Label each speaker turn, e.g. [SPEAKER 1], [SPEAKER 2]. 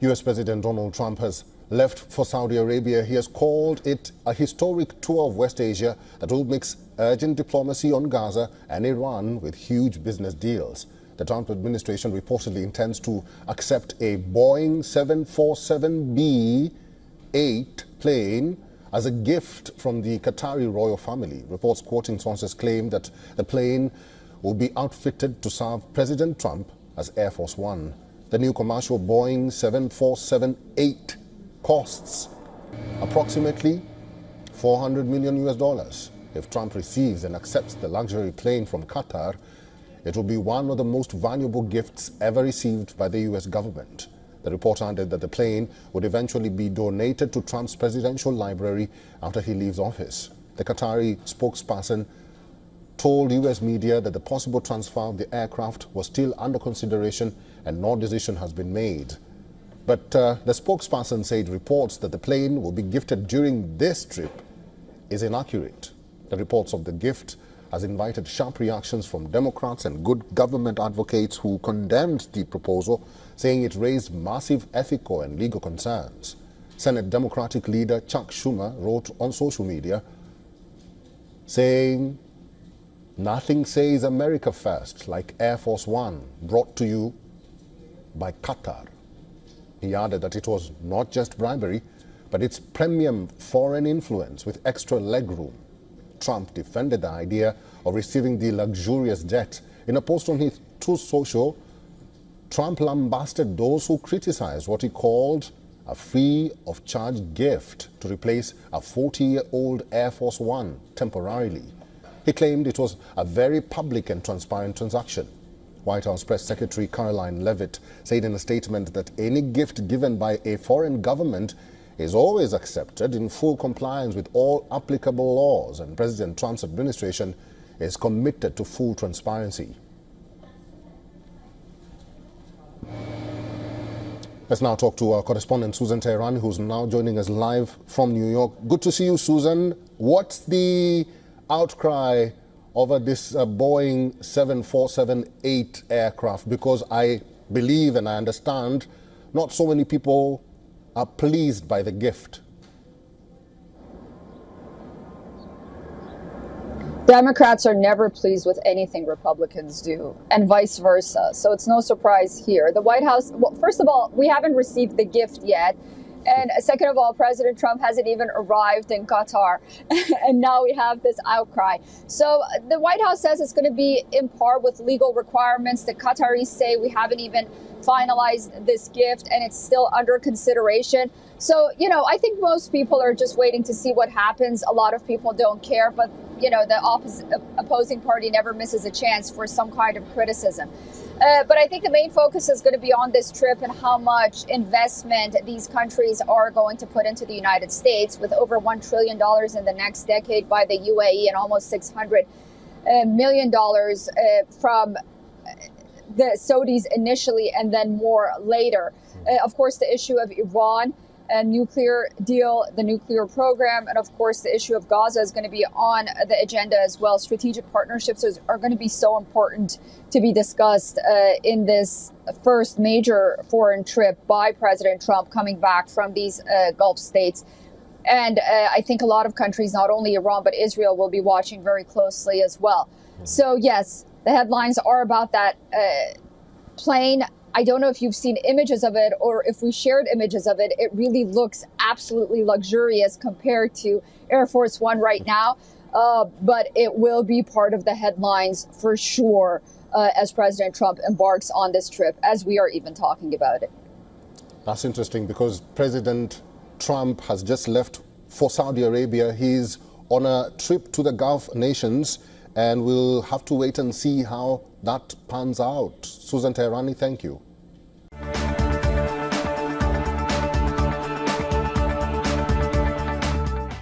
[SPEAKER 1] U.S. President Donald Trump has left for Saudi Arabia. He has called it a historic tour of West Asia that will mix urgent diplomacy on Gaza and Iran with huge business deals. The Trump administration reportedly intends to accept a Boeing 747B-8 plane as a gift from the Qatari royal family. Reports quoting sources claim that the plane will be outfitted to serve President Trump as Air Force One. The new commercial Boeing 747-8 costs approximately $400 million US. If Trump receives and accepts the luxury plane from Qatar, it will be one of the most valuable gifts ever received by the U.S. government. The report added that the plane would eventually be donated to Trump's presidential library after he leaves office. The Qatari spokesperson told U.S. media that the possible transfer of the aircraft was still under consideration and no decision has been made. But the spokesperson said reports that the plane will be gifted during this trip is inaccurate. The reports of the gift has invited sharp reactions from Democrats and good government advocates who condemned the proposal, saying it raised massive ethical and legal concerns. Senate Democratic leader Chuck Schumer wrote on social media, saying, "Nothing says America first like Air Force One, brought to you by Qatar." He added that it was not just bribery, but it's premium foreign influence with extra legroom. Trump defended the idea of receiving the luxurious jet. In a post on his Truth Social, Trump lambasted those who criticized what he called a free of charge gift to replace a 40-year-old Air Force One temporarily. He claimed it was a very public and transparent transaction. White House Press Secretary Caroline Leavitt said in a statement that any gift given by a foreign government is always accepted in full compliance with all applicable laws, and President Trump's administration is committed to full transparency. Let's now talk to our correspondent Susan Teherani, who's now joining us live from New York. Good to see you, Susan. What's the outcry over this Boeing 747-8 aircraft? Because I believe and I understand not so many people are pleased by the gift.
[SPEAKER 2] Democrats are never pleased with anything Republicans do, and vice versa. So it's no surprise here. The White House, well, first of all, we haven't received the gift yet. And second of all, President Trump hasn't even arrived in Qatar. And now we have this outcry. So the White House says it's going to be in par with legal requirements. The Qataris say we haven't even finalized this gift and it's still under consideration. So, I think most people are just waiting to see what happens. A lot of people don't care, but, the opposing party never misses a chance for some kind of criticism. But I think the main focus is going to be on this trip and how much investment these countries are going to put into the United States, with over $1 trillion in the next decade by the UAE and almost $600 million from the Saudis initially and then more later. Of course, the issue of Iran, a nuclear deal, the nuclear program, and of course the issue of Gaza is going to be on the agenda as well. Strategic partnerships are going to be so important to be discussed in this first major foreign trip by President Trump coming back from these Gulf states. And I think a lot of countries, not only Iran, but Israel, will be watching very closely as well. So yes, the headlines are about that plane. I don't know if you've seen images of it or if we shared images of it. It really looks absolutely luxurious compared to Air Force One right now. But it will be part of the headlines for sure as President Trump embarks on this trip, as we are even talking about it.
[SPEAKER 1] That's interesting because President Trump has just left for Saudi Arabia. He's on a trip to the Gulf nations, and we'll have to wait and see how that pans out. Susan Teherani, thank you.